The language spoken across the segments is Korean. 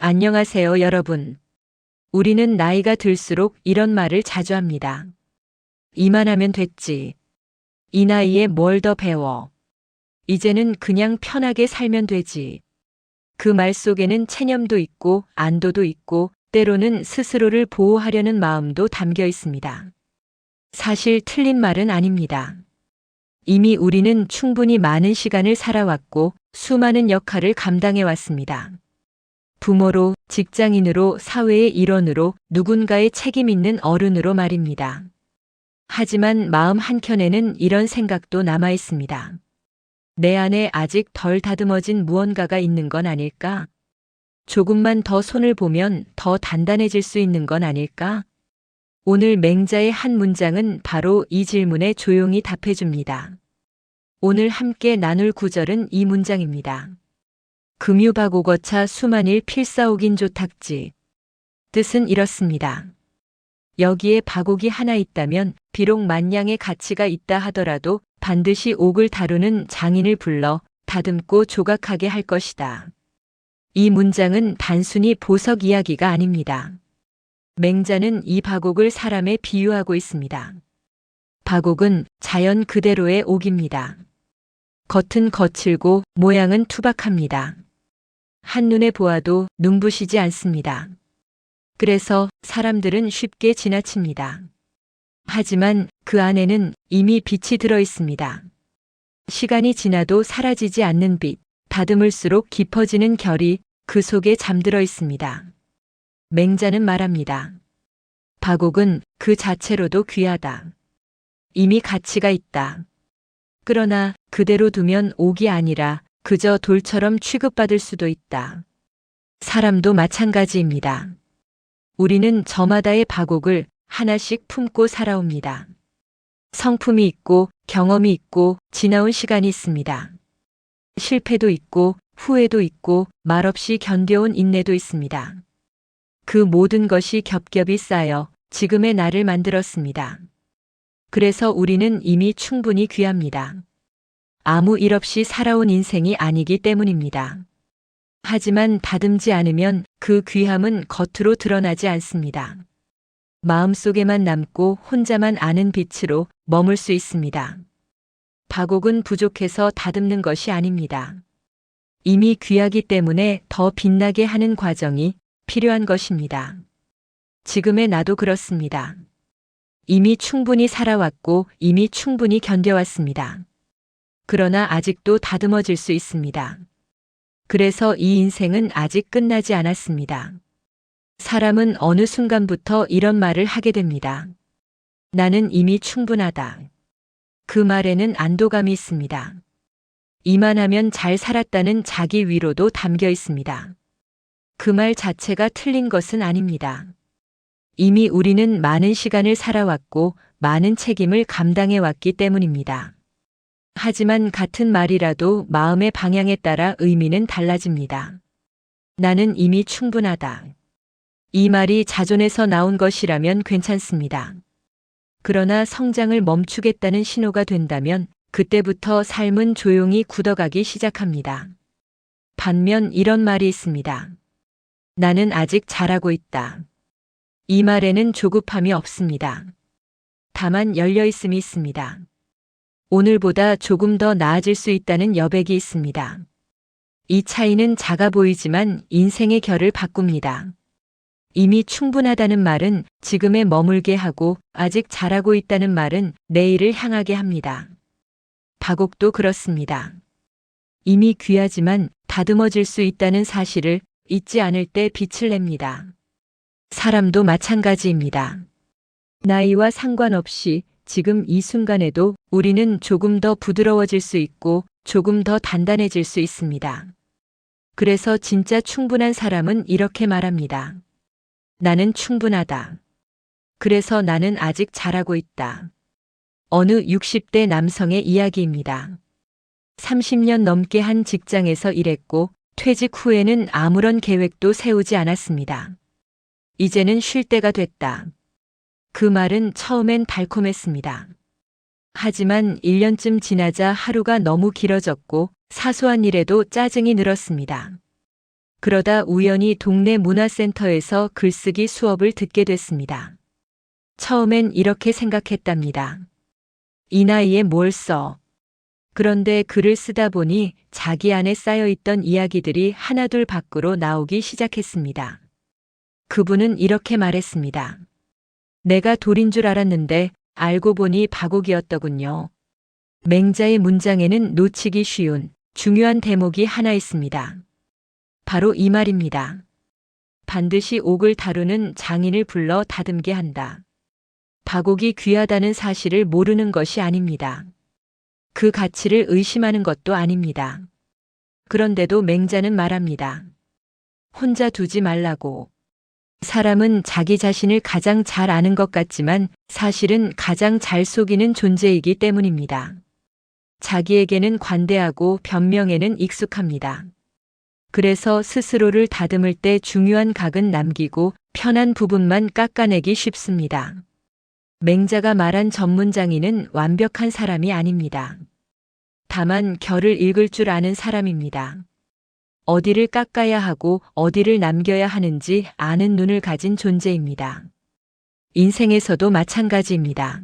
안녕하세요, 여러분. 우리는 나이가 들수록 이런 말을 자주 합니다. 이만하면 됐지. 이 나이에 뭘 더 배워. 이제는 그냥 편하게 살면 되지. 그 말 속에는 체념도 있고 안도도 있고 때로는 스스로를 보호하려는 마음도 담겨 있습니다. 사실 틀린 말은 아닙니다. 이미 우리는 충분히 많은 시간을 살아왔고 수많은 역할을 감당해 왔습니다. 부모로, 직장인으로, 사회의 일원으로, 누군가의 책임 있는 어른으로 말입니다. 하지만 마음 한켠에는 이런 생각도 남아 있습니다. 내 안에 아직 덜 다듬어진 무언가가 있는 건 아닐까? 조금만 더 손을 보면 더 단단해질 수 있는 건 아닐까? 오늘 맹자의 한 문장은 바로 이 질문에 조용히 답해줍니다. 오늘 함께 나눌 구절은 이 문장입니다. 금유박오거차 수만일 필사옥인 조탁지. 뜻은 이렇습니다. 여기에 박옥이 하나 있다면 비록 만냥의 가치가 있다 하더라도 반드시 옥을 다루는 장인을 불러 다듬고 조각하게 할 것이다. 이 문장은 단순히 보석 이야기가 아닙니다. 맹자는 이 박옥을 사람에 비유하고 있습니다. 박옥은 자연 그대로의 옥입니다. 겉은 거칠고 모양은 투박합니다. 한눈에 보아도 눈부시지 않습니다. 그래서 사람들은 쉽게 지나칩니다. 하지만 그 안에는 이미 빛이 들어 있습니다. 시간이 지나도 사라지지 않는 빛, 다듬을수록 깊어지는 결이 그 속에 잠들어 있습니다. 맹자는 말합니다. 박옥은 그 자체로도 귀하다. 이미 가치가 있다. 그러나 그대로 두면 옥이 아니라 그저 돌처럼 취급받을 수도 있다. 사람도 마찬가지입니다. 우리는 저마다의 박옥을 하나씩 품고 살아옵니다. 성품이 있고 경험이 있고 지나온 시간이 있습니다. 실패도 있고 후회도 있고 말없이 견뎌온 인내도 있습니다. 그 모든 것이 겹겹이 쌓여 지금의 나를 만들었습니다. 그래서 우리는 이미 충분히 귀합니다. 아무 일 없이 살아온 인생이 아니기 때문입니다. 하지만 다듬지 않으면 그 귀함은 겉으로 드러나지 않습니다. 마음속에만 남고 혼자만 아는 빛으로 머물 수 있습니다. 박옥은 부족해서 다듬는 것이 아닙니다. 이미 귀하기 때문에 더 빛나게 하는 과정이 필요한 것입니다. 지금의 나도 그렇습니다. 이미 충분히 살아왔고 이미 충분히 견뎌왔습니다. 그러나 아직도 다듬어질 수 있습니다. 그래서 이 인생은 아직 끝나지 않았습니다. 사람은 어느 순간부터 이런 말을 하게 됩니다. 나는 이미 충분하다. 그 말에는 안도감이 있습니다. 이만하면 잘 살았다는 자기 위로도 담겨 있습니다. 그 말 자체가 틀린 것은 아닙니다. 이미 우리는 많은 시간을 살아왔고 많은 책임을 감당해 왔기 때문입니다. 하지만 같은 말이라도 마음의 방향에 따라 의미는 달라집니다. 나는 이미 충분하다. 이 말이 자존에서 나온 것이라면 괜찮습니다. 그러나 성장을 멈추겠다는 신호가 된다면 그때부터 삶은 조용히 굳어가기 시작합니다. 반면 이런 말이 있습니다. 나는 아직 잘하고 있다. 이 말에는 조급함이 없습니다. 다만 열려있음이 있습니다. 오늘보다 조금 더 나아질 수 있다는 여백이 있습니다. 이 차이는 작아 보이지만 인생의 결을 바꿉니다. 이미 충분하다는 말은 지금에 머물게 하고 아직 잘하고 있다는 말은 내일을 향하게 합니다. 박옥도 그렇습니다. 이미 귀하지만 다듬어질 수 있다는 사실을 잊지 않을 때 빛을 냅니다. 사람도 마찬가지입니다. 나이와 상관없이 지금 이 순간에도 우리는 조금 더 부드러워질 수 있고 조금 더 단단해질 수 있습니다. 그래서 진짜 충분한 사람은 이렇게 말합니다. 나는 충분하다. 그래서 나는 아직 잘하고 있다. 어느 60대 남성의 이야기입니다. 30년 넘게 한 직장에서 일했고 퇴직 후에는 아무런 계획도 세우지 않았습니다. 이제는 쉴 때가 됐다. 그 말은 처음엔 달콤했습니다. 하지만 1년쯤 지나자 하루가 너무 길어졌고 사소한 일에도 짜증이 늘었습니다. 그러다 우연히 동네 문화센터에서 글쓰기 수업을 듣게 됐습니다. 처음엔 이렇게 생각했답니다. 이 나이에 뭘 써? 그런데 글을 쓰다 보니 자기 안에 쌓여있던 이야기들이 하나둘 밖으로 나오기 시작했습니다. 그분은 이렇게 말했습니다. 내가 돌인 줄 알았는데 알고 보니 바곡이었더군요. 맹자의 문장에는 놓치기 쉬운 중요한 대목이 하나 있습니다. 바로 이 말입니다. 반드시 옥을 다루는 장인을 불러 다듬게 한다. 바곡이 귀하다는 사실을 모르는 것이 아닙니다. 그 가치를 의심하는 것도 아닙니다. 그런데도 맹자는 말합니다. 혼자 두지 말라고. 사람은 자기 자신을 가장 잘 아는 것 같지만 사실은 가장 잘 속이는 존재이기 때문입니다. 자기에게는 관대하고 변명에는 익숙합니다. 그래서 스스로를 다듬을 때 중요한 각은 남기고 편한 부분만 깎아내기 쉽습니다. 맹자가 말한 전문장인은 완벽한 사람이 아닙니다. 다만 결을 읽을 줄 아는 사람입니다. 어디를 깎아야 하고 어디를 남겨야 하는지 아는 눈을 가진 존재입니다. 인생에서도 마찬가지입니다.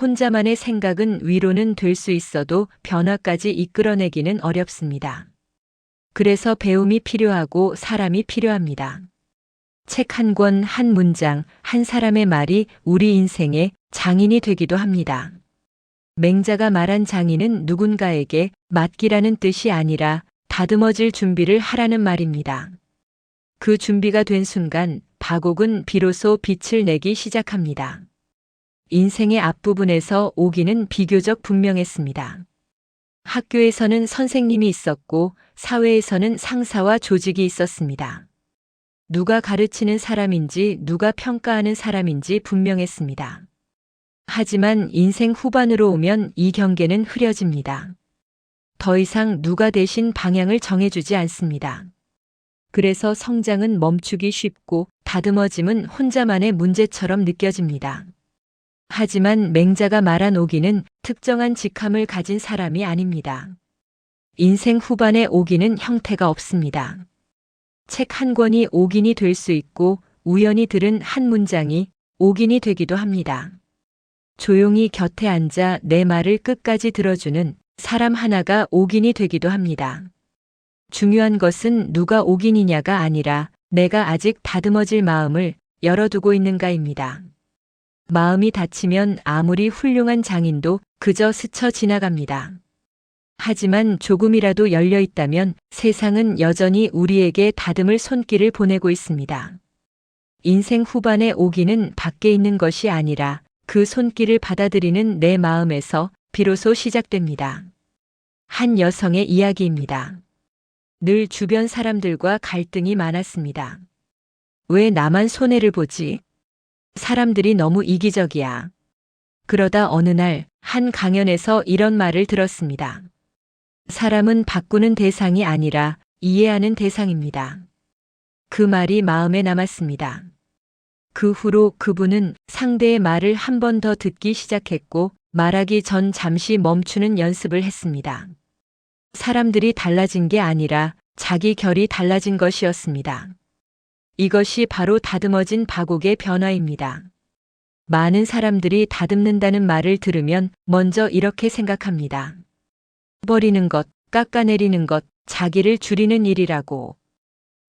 혼자만의 생각은 위로는 될 수 있어도 변화까지 이끌어내기는 어렵습니다. 그래서 배움이 필요하고 사람이 필요합니다. 책 한 권, 한 문장, 한 사람의 말이 우리 인생의 장인이 되기도 합니다. 맹자가 말한 장인은 누군가에게 맡기라는 뜻이 아니라 다듬어질 준비를 하라는 말입니다. 그 준비가 된 순간 바곡은 비로소 빛을 내기 시작합니다. 인생의 앞부분에서 오기는 비교적 분명했습니다. 학교에서는 선생님이 있었고 사회에서는 상사와 조직이 있었습니다. 누가 가르치는 사람인지 누가 평가하는 사람인지 분명했습니다. 하지만 인생 후반으로 오면 이 경계는 흐려집니다. 더 이상 누가 대신 방향을 정해주지 않습니다. 그래서 성장은 멈추기 쉽고 다듬어짐은 혼자만의 문제처럼 느껴집니다. 하지만 맹자가 말한 오기는 특정한 직함을 가진 사람이 아닙니다. 인생 후반의 오기는 형태가 없습니다. 책 한 권이 옥인이 될 수 있고 우연히 들은 한 문장이 옥인이 되기도 합니다. 조용히 곁에 앉아 내 말을 끝까지 들어주는 사람 하나가 옥인이 되기도 합니다. 중요한 것은 누가 옥인이냐가 아니라 내가 아직 다듬어질 마음을 열어두고 있는가입니다. 마음이 닫히면 아무리 훌륭한 장인도 그저 스쳐 지나갑니다. 하지만 조금이라도 열려 있다면 세상은 여전히 우리에게 다듬을 손길을 보내고 있습니다. 인생 후반의 오기는 밖에 있는 것이 아니라 그 손길을 받아들이는 내 마음에서 비로소 시작됩니다. 한 여성의 이야기입니다. 늘 주변 사람들과 갈등이 많았습니다. 왜 나만 손해를 보지? 사람들이 너무 이기적이야. 그러다 어느 날 한 강연에서 이런 말을 들었습니다. 사람은 바꾸는 대상이 아니라 이해하는 대상입니다. 그 말이 마음에 남았습니다. 그 후로 그분은 상대의 말을 한 번 더 듣기 시작했고 말하기 전 잠시 멈추는 연습을 했습니다. 사람들이 달라진 게 아니라 자기 결이 달라진 것이었습니다. 이것이 바로 다듬어진 바곡의 변화입니다. 많은 사람들이 다듬는다는 말을 들으면 먼저 이렇게 생각합니다. 버리는 것, 깎아내리는 것, 자기를 줄이는 일이라고.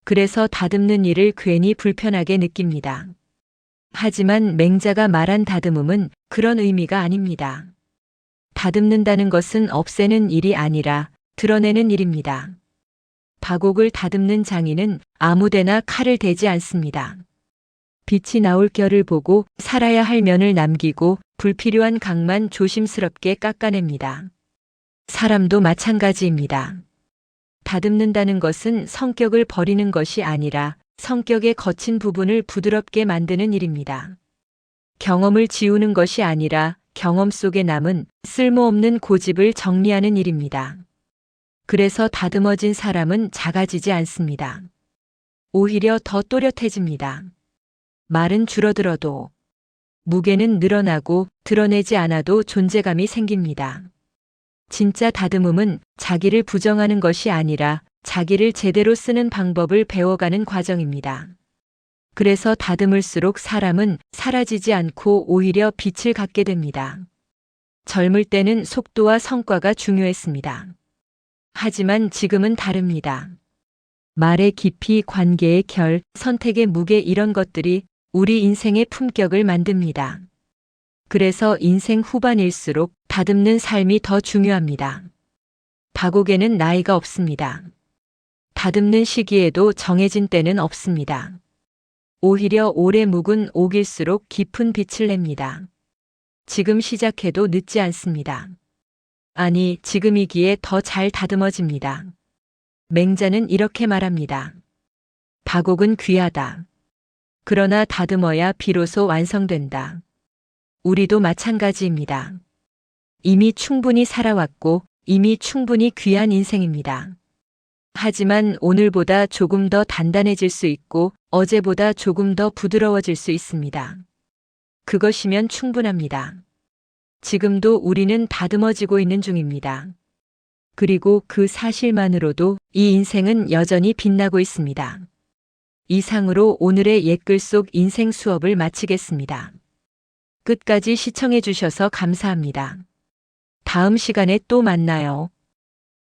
그래서 다듬는 일을 괜히 불편하게 느낍니다. 하지만 맹자가 말한 다듬음은 그런 의미가 아닙니다. 다듬는다는 것은 없애는 일이 아니라 드러내는 일입니다. 바곡을 다듬는 장인은 아무데나 칼을 대지 않습니다. 빛이 나올 결을 보고 살아야 할 면을 남기고 불필요한 각만 조심스럽게 깎아냅니다. 사람도 마찬가지입니다. 다듬는다는 것은 성격을 버리는 것이 아니라 성격의 거친 부분을 부드럽게 만드는 일입니다. 경험을 지우는 것이 아니라 경험 속에 남은 쓸모없는 고집을 정리하는 일입니다. 그래서 다듬어진 사람은 작아지지 않습니다. 오히려 더 또렷해집니다. 말은 줄어들어도 무게는 늘어나고 드러내지 않아도 존재감이 생깁니다. 진짜 다듬음은 자기를 부정하는 것이 아니라 자기를 제대로 쓰는 방법을 배워가는 과정입니다. 그래서 다듬을수록 사람은 사라지지 않고 오히려 빛을 갖게 됩니다. 젊을 때는 속도와 성과가 중요했습니다. 하지만 지금은 다릅니다. 말의 깊이, 관계의 결, 선택의 무게 이런 것들이 우리 인생의 품격을 만듭니다. 그래서 인생 후반일수록 다듬는 삶이 더 중요합니다. 박옥에는 나이가 없습니다. 다듬는 시기에도 정해진 때는 없습니다. 오히려 오래 묵은 옥일수록 깊은 빛을 냅니다. 지금 시작해도 늦지 않습니다. 아니, 지금이기에 더 잘 다듬어집니다. 맹자는 이렇게 말합니다. 박옥은 귀하다. 그러나 다듬어야 비로소 완성된다. 우리도 마찬가지입니다. 이미 충분히 살아왔고 이미 충분히 귀한 인생입니다. 하지만 오늘보다 조금 더 단단해질 수 있고 어제보다 조금 더 부드러워질 수 있습니다. 그것이면 충분합니다. 지금도 우리는 다듬어지고 있는 중입니다. 그리고 그 사실만으로도 이 인생은 여전히 빛나고 있습니다. 이상으로 오늘의 옛글 속 인생 수업을 마치겠습니다. 끝까지 시청해 주셔서 감사합니다. 다음 시간에 또 만나요.